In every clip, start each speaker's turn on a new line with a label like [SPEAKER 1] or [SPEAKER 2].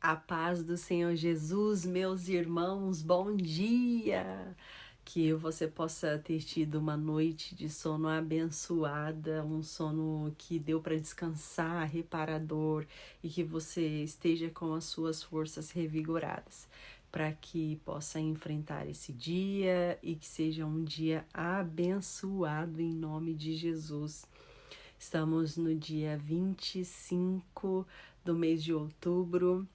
[SPEAKER 1] A paz do Senhor Jesus, meus irmãos, bom dia! Que você possa ter tido uma noite de sono abençoada, um sono que deu para descansar, reparador, e que você esteja com as suas forças revigoradas, para que possa enfrentar esse dia e que seja um dia abençoado em nome de Jesus. Estamos no dia 25 do mês de outubro.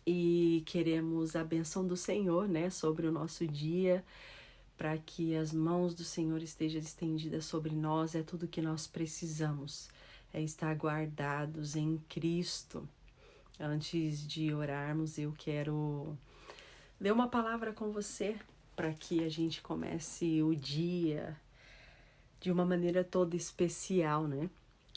[SPEAKER 1] E queremos a benção do Senhor, né, sobre o nosso dia, para que as mãos do Senhor estejam estendidas sobre nós. É tudo que nós precisamos, é estar guardados em Cristo. Antes de orarmos, eu quero ler uma palavra com você, para que a gente comece o dia de uma maneira toda especial, né?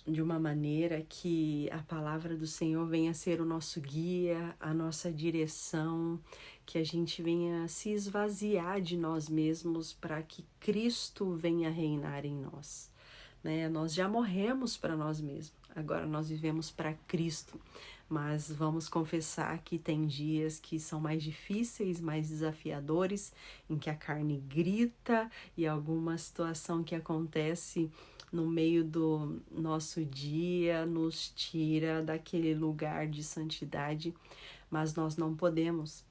[SPEAKER 1] De uma maneira que a palavra do Senhor venha ser o nosso guia, a nossa direção, que a gente venha se esvaziar de nós mesmos para que Cristo venha reinar em nós. Né? Nós já morremos para nós mesmos, agora nós vivemos para Cristo, mas vamos confessar que tem dias que são mais difíceis, mais desafiadores, em que a carne grita e alguma situação que acontece no meio do nosso dia nos tira daquele lugar de santidade, mas nós não podemos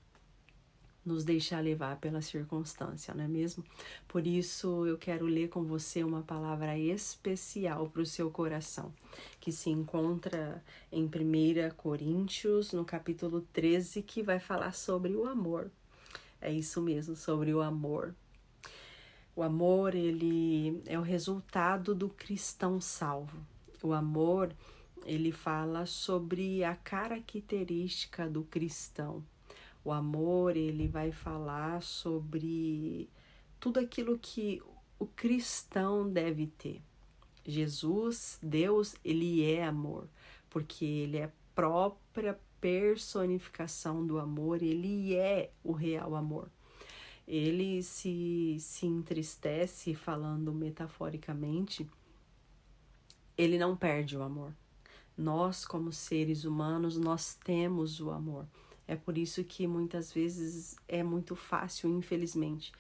[SPEAKER 1] nos deixar levar pela circunstância, não é mesmo? Por isso eu quero ler com você uma palavra especial para o seu coração, que se encontra em 1 Coríntios, no capítulo 13, que vai falar sobre o amor. É isso mesmo, sobre o amor. O amor, ele é o resultado do cristão salvo. O amor, ele fala sobre a característica do cristão. O amor, ele vai falar sobre tudo aquilo que o cristão deve ter. Jesus, Deus, ele é amor, porque ele é a própria personificação do amor, ele é o real amor. Ele se entristece, falando metaforicamente, ele não perde o amor. Nós, como seres humanos, nós temos o amor. É por isso que muitas vezes é muito fácil, infelizmente,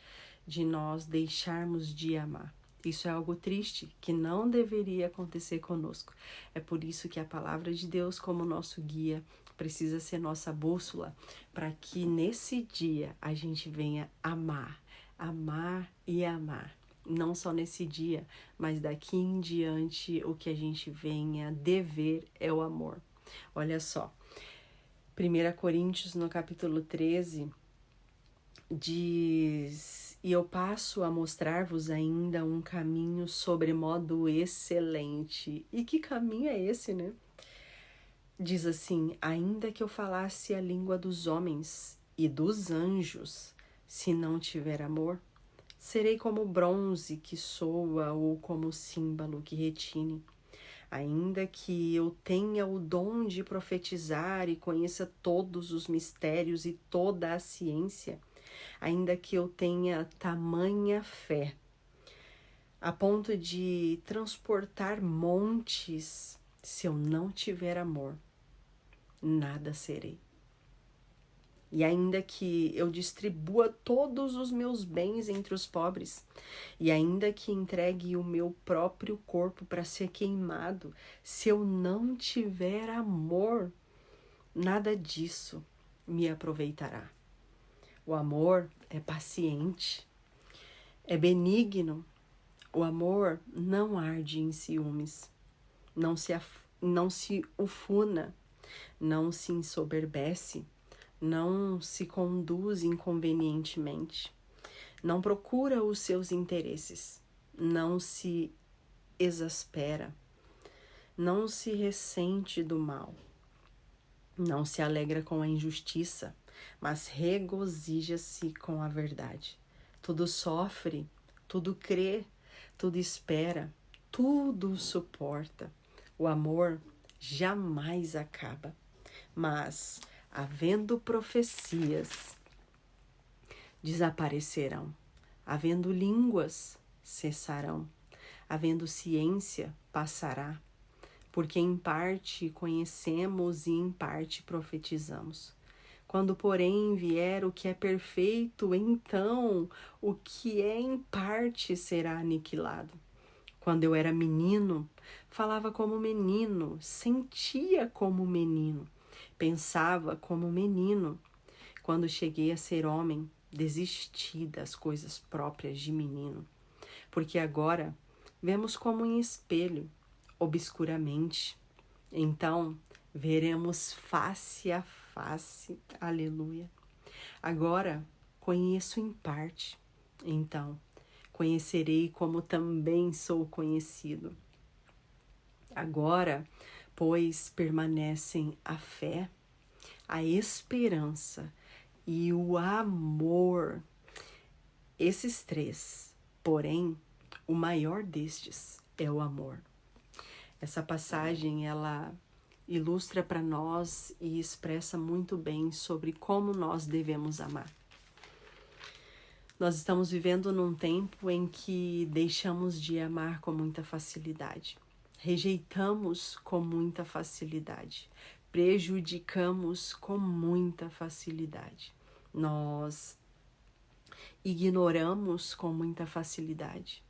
[SPEAKER 1] de nós deixarmos de amar. Isso é algo triste, que não deveria acontecer conosco. É por isso que a palavra de Deus, como nosso guia, precisa ser nossa bússola, para que nesse dia a gente venha amar, amar e amar. Não só nesse dia, mas daqui em diante o que a gente venha dever é o amor. Olha só, 1 Coríntios no capítulo 13 diz: e eu passo a mostrar-vos ainda um caminho sobremodo excelente. E que caminho é esse, né? Diz assim: ainda que eu falasse a língua dos homens e dos anjos, se não tiver amor, serei como bronze que soa ou como símbolo que retine. Ainda que eu tenha o dom de profetizar e conheça todos os mistérios e toda a ciência, ainda que eu tenha tamanha fé, a ponto de transportar montes, se eu não tiver amor, nada serei. E ainda que eu distribua todos os meus bens entre os pobres, e ainda que entregue o meu próprio corpo para ser queimado, se eu não tiver amor, nada disso me aproveitará. O amor é paciente, é benigno. O amor não arde em ciúmes, não se ufuna, não se ensoberbece, não se conduz inconvenientemente, não procura os seus interesses, não se exaspera, não se ressente do mal, não se alegra com a injustiça, mas regozija-se com a verdade. Tudo sofre, tudo crê, tudo espera, tudo suporta. O amor jamais acaba, mas havendo profecias, desaparecerão. Havendo línguas, cessarão. Havendo ciência, passará. porque em parte conhecemos e em parte profetizamos. Quando, porém, vier o que é perfeito, então o que é em parte será aniquilado. Quando eu era menino, falava como menino, sentia como menino, pensava como menino. Quando cheguei a ser homem, desisti das coisas próprias de menino, porque agora vemos como em espelho, obscuramente. Então veremos face a face. Aleluia. Agora conheço em parte. Então conhecerei como também sou conhecido. Agora, pois, permanecem a fé, a esperança e o amor. Esses três, porém, o maior destes é o amor. Essa passagem, ela ilustra para nós e expressa muito bem sobre como nós devemos amar. Nós estamos vivendo num tempo em que deixamos de amar com muita facilidade, rejeitamos com muita facilidade, prejudicamos com muita facilidade. Nós ignoramos com muita facilidade.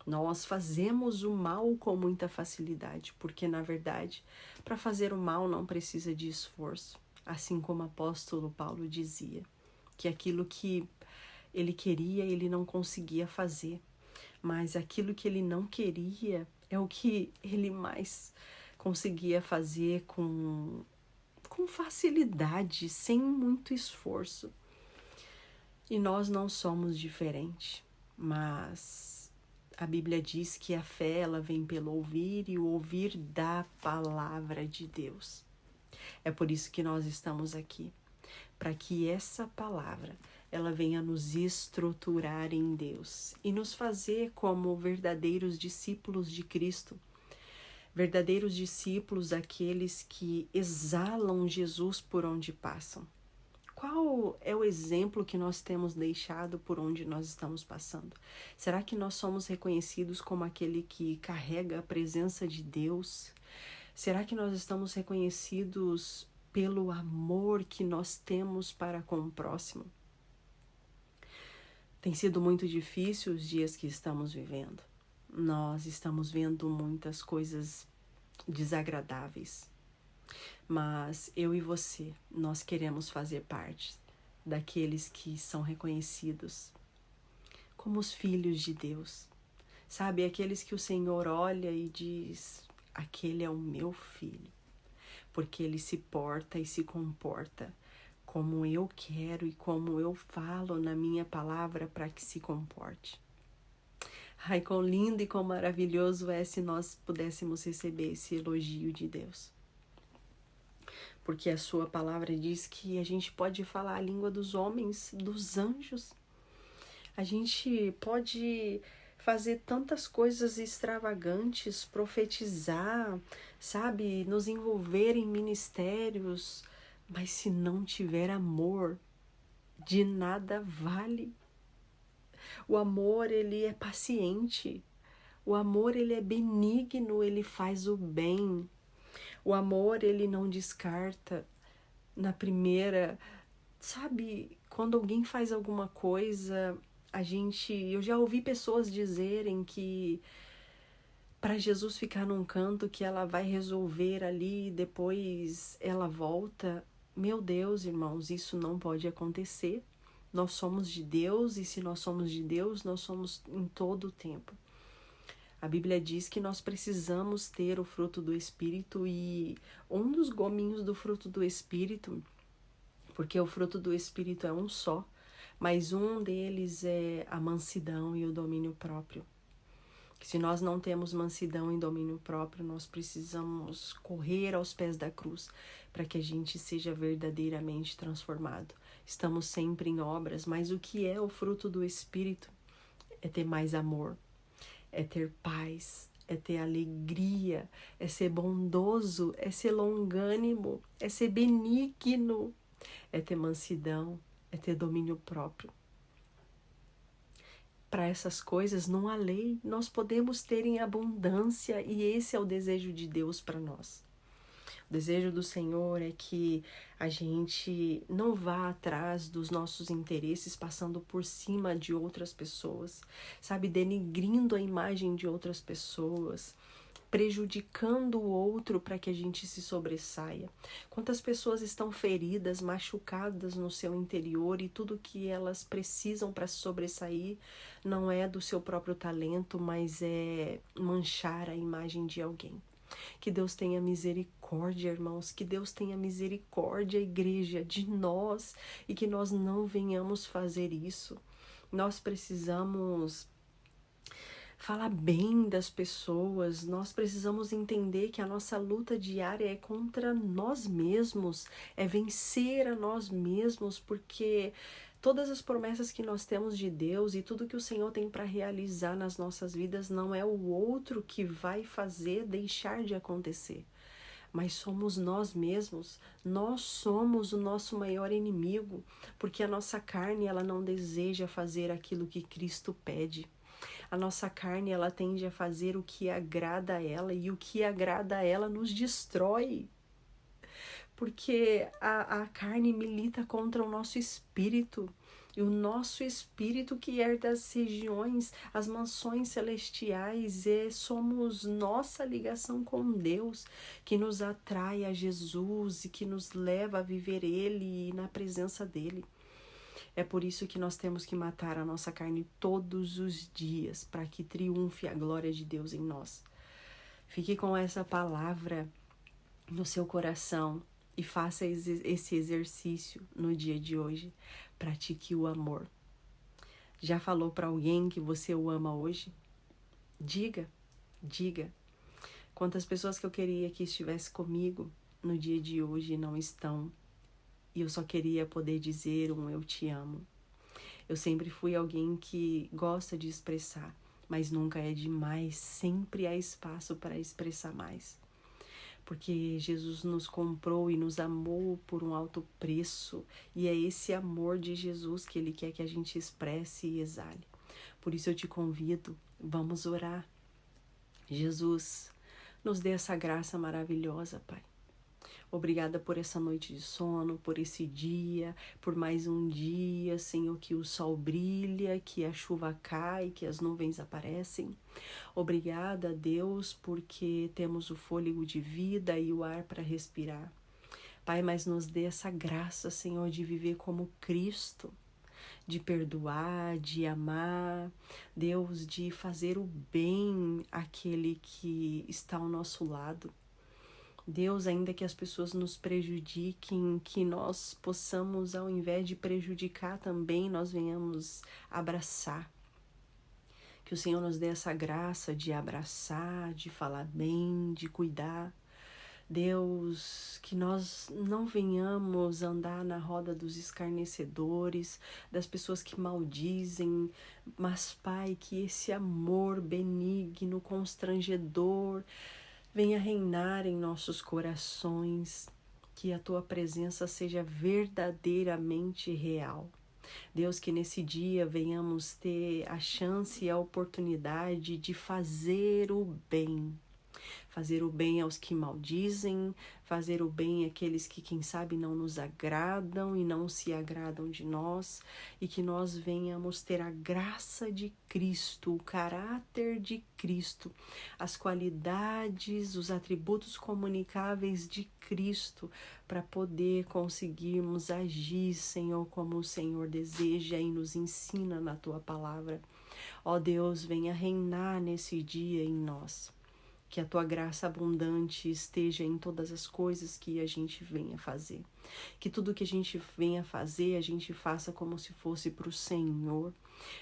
[SPEAKER 1] Nós fazemos o mal com muita facilidade, porque, na verdade, para fazer o mal não precisa de esforço. Assim como o apóstolo Paulo dizia, que aquilo que ele queria, ele não conseguia fazer. Mas aquilo que ele não queria é o que ele mais conseguia fazer com facilidade, sem muito esforço. E nós não somos diferentes, mas a Bíblia diz que a fé, ela vem pelo ouvir e o ouvir da palavra de Deus. É por isso que nós estamos aqui, para que essa palavra, ela venha nos estruturar em Deus e nos fazer como verdadeiros discípulos de Cristo. Verdadeiros discípulos, aqueles que exalam Jesus por onde passam. Qual é o exemplo que nós temos deixado por onde nós estamos passando? Será que nós somos reconhecidos como aquele que carrega a presença de Deus? Será que nós estamos reconhecidos pelo amor que nós temos para com o próximo? Tem sido muito difícil os dias que estamos vivendo. Nós estamos vendo muitas coisas desagradáveis. Mas eu e você, nós queremos fazer parte daqueles que são reconhecidos como os filhos de Deus. Sabe, aqueles que o Senhor olha e diz, aquele é o meu filho, porque ele se porta e se comporta como eu quero e como eu falo na minha palavra para que se comporte. Ai, quão lindo e quão maravilhoso é se nós pudéssemos receber esse elogio de Deus. Porque a sua palavra diz que a gente pode falar a língua dos homens, dos anjos. A gente pode fazer tantas coisas extravagantes, profetizar, sabe, nos envolver em ministérios, mas se não tiver amor, de nada vale. O amor, ele é paciente. O amor, ele é benigno, ele faz o bem. O amor, ele não descarta na primeira, sabe, quando alguém faz alguma coisa, eu já ouvi pessoas dizerem que para Jesus ficar num canto que ela vai resolver ali, depois ela volta. Meu Deus, irmãos, isso não pode acontecer. Nós somos de Deus e se nós somos de Deus, nós somos em todo o tempo. A Bíblia diz que nós precisamos ter o fruto do Espírito e um dos gominhos do fruto do Espírito, porque o fruto do Espírito é um só, mas um deles é a mansidão e o domínio próprio. Se nós não temos mansidão e domínio próprio, nós precisamos correr aos pés da cruz para que a gente seja verdadeiramente transformado. Estamos sempre em obras, mas o que é o fruto do Espírito? É ter mais amor, é ter paz, é ter alegria, é ser bondoso, é ser longânimo, é ser benigno, é ter mansidão, é ter domínio próprio. para essas coisas, não há lei. Nós podemos ter em abundância e esse é o desejo de Deus para nós. O desejo do Senhor é que a gente não vá atrás dos nossos interesses, passando por cima de outras pessoas, sabe, denigrindo a imagem de outras pessoas, prejudicando o outro para que a gente se sobressaia. Quantas pessoas estão feridas, machucadas no seu interior e tudo que elas precisam para se sobressair não é do seu próprio talento, mas é manchar a imagem de alguém. Que Deus tenha misericórdia, irmãos, que Deus tenha misericórdia, igreja, de nós e que nós não venhamos fazer isso. Nós precisamos falar bem das pessoas, nós precisamos entender que a nossa luta diária é contra nós mesmos, é vencer a nós mesmos, porque todas as promessas que nós temos de Deus e tudo que o Senhor tem para realizar nas nossas vidas não é o outro que vai fazer deixar de acontecer, mas somos nós mesmos. Nós somos o nosso maior inimigo, porque a nossa carne ela não deseja fazer aquilo que Cristo pede. A nossa carne ela tende a fazer o que agrada a ela e o que agrada a ela nos destrói. Porque a carne milita contra o nosso espírito. E o nosso espírito que é das regiões, as mansões celestiais, somos nossa ligação com Deus, que nos atrai a Jesus e que nos leva a viver Ele na presença dEle. É por isso que nós temos que matar a nossa carne todos os dias, para que triunfe a glória de Deus em nós. Fique com essa palavra no seu coração e faça esse exercício no dia de hoje. Pratique o amor. Já falou para alguém que você o ama hoje? Diga. Quantas pessoas que eu queria que estivesse comigo no dia de hoje não estão. E eu só queria poder dizer eu te amo. Eu sempre fui alguém que gosta de expressar, mas nunca é demais. Sempre há espaço para expressar mais. Porque Jesus nos comprou e nos amou por um alto preço. E é esse amor de Jesus que Ele quer que a gente expresse e exale. Por isso eu te convido, vamos orar. Jesus, nos dê essa graça maravilhosa, Pai. Obrigada por essa noite de sono, por esse dia, por mais um dia, Senhor, que o sol brilha, que a chuva cai, que as nuvens aparecem. Obrigada, Deus, porque temos o fôlego de vida e o ar para respirar. Pai, mas nos dê essa graça, Senhor, de viver como Cristo, de perdoar, de amar, Deus, de fazer o bem àquele que está ao nosso lado. Deus, ainda que as pessoas nos prejudiquem, que nós possamos, ao invés de prejudicar também, nós venhamos abraçar. Que o Senhor nos dê essa graça de abraçar, de falar bem, de cuidar. Deus, que nós não venhamos andar na roda dos escarnecedores, das pessoas que maldizem, mas, Pai, que esse amor benigno, constrangedor, venha reinar em nossos corações, que a Tua presença seja verdadeiramente real. Deus, que nesse dia venhamos ter a chance e a oportunidade de fazer o bem. Fazer o bem aos que maldizem, fazer o bem àqueles que, quem sabe, não nos agradam e não se agradam de nós, e que nós venhamos ter a graça de Cristo, o caráter de Cristo, as qualidades, os atributos comunicáveis de Cristo, para poder conseguirmos agir, Senhor, como o Senhor deseja e nos ensina na Tua palavra. Ó Deus, venha reinar nesse dia em nós. Que a Tua graça abundante esteja em todas as coisas que a gente venha fazer. Que tudo que a gente venha fazer, a gente faça como se fosse para o Senhor.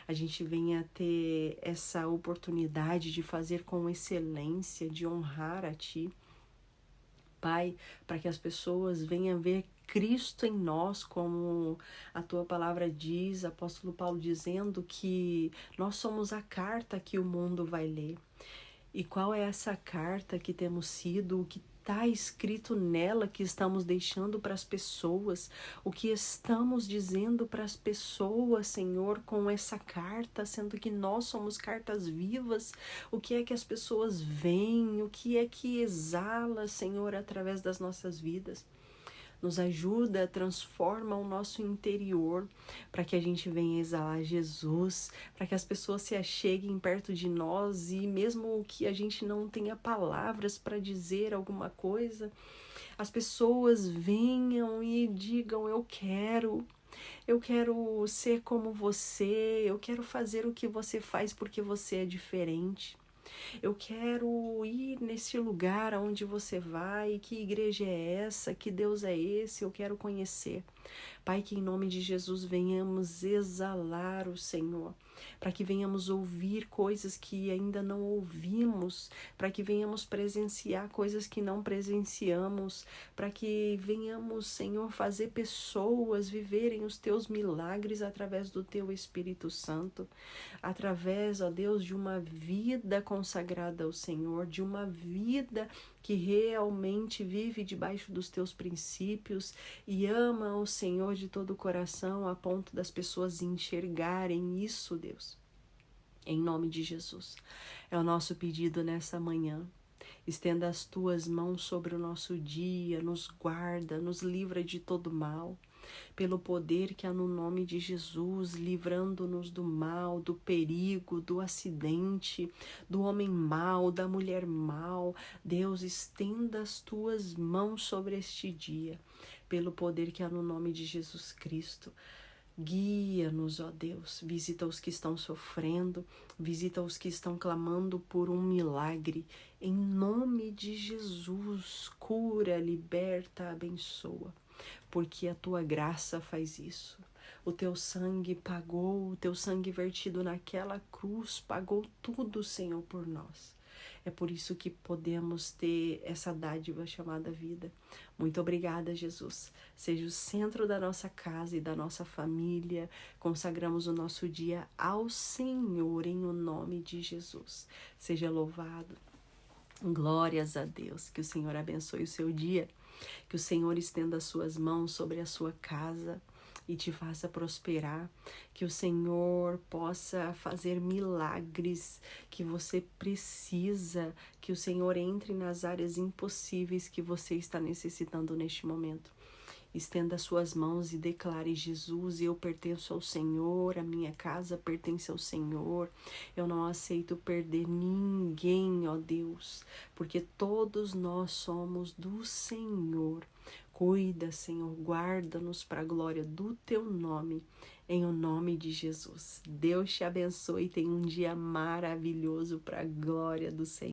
[SPEAKER 1] A gente venha ter essa oportunidade de fazer com excelência, de honrar a Ti. Pai, para que as pessoas venham ver Cristo em nós, como a Tua palavra diz, apóstolo Paulo dizendo que nós somos a carta que o mundo vai ler. E qual é essa carta que temos sido, o que está escrito nela que estamos deixando para as pessoas, o que estamos dizendo para as pessoas, Senhor, com essa carta, sendo que nós somos cartas vivas, o que é que as pessoas veem, o que é que exala, Senhor, através das nossas vidas. Nos ajuda, transforma o nosso interior para que a gente venha exalar Jesus, para que as pessoas se acheguem perto de nós e mesmo que a gente não tenha palavras para dizer alguma coisa, as pessoas venham e digam: eu quero ser como você, eu quero fazer o que você faz porque você é diferente. Eu quero ir nesse lugar aonde você vai, que igreja é essa, que Deus é esse, eu quero conhecer. Pai, que em nome de Jesus venhamos exalar o Senhor, para que venhamos ouvir coisas que ainda não ouvimos, para que venhamos presenciar coisas que não presenciamos, para que venhamos, Senhor, fazer pessoas viverem os teus milagres através do teu Espírito Santo, através, ó Deus, de uma vida consagrada ao Senhor, de uma vida que realmente vive debaixo dos teus princípios e ama o Senhor de todo o coração, a ponto das pessoas enxergarem isso, Deus. Em nome de Jesus. É o nosso pedido nessa manhã. Estenda as tuas mãos sobre o nosso dia, nos guarda, nos livra de todo mal. Pelo poder que há no nome de Jesus, livrando-nos do mal, do perigo, do acidente, do homem mau, da mulher mau. Deus, estenda as tuas mãos sobre este dia, pelo poder que há no nome de Jesus Cristo. Guia-nos, ó Deus, visita os que estão sofrendo, visita os que estão clamando por um milagre. Em nome de Jesus, cura, liberta, abençoa, porque a tua graça faz isso. O teu sangue pagou, o teu sangue vertido naquela cruz pagou tudo, Senhor, por nós. É por isso que podemos ter essa dádiva chamada vida. Muito obrigada, Jesus. Seja o centro da nossa casa e da nossa família. Consagramos o nosso dia ao Senhor em o nome de Jesus. Seja louvado. Glórias a Deus. Que o Senhor abençoe o seu dia. Que o Senhor estenda as suas mãos sobre a sua casa e te faça prosperar, que o Senhor possa fazer milagres que você precisa, que o Senhor entre nas áreas impossíveis que você está necessitando neste momento. Estenda as suas mãos e declare: Jesus, eu pertenço ao Senhor, a minha casa pertence ao Senhor, eu não aceito perder ninguém, ó Deus, porque todos nós somos do Senhor. Cuida, Senhor, guarda-nos para a glória do teu nome, em o nome de Jesus. Deus te abençoe e tenha um dia maravilhoso para a glória do Senhor.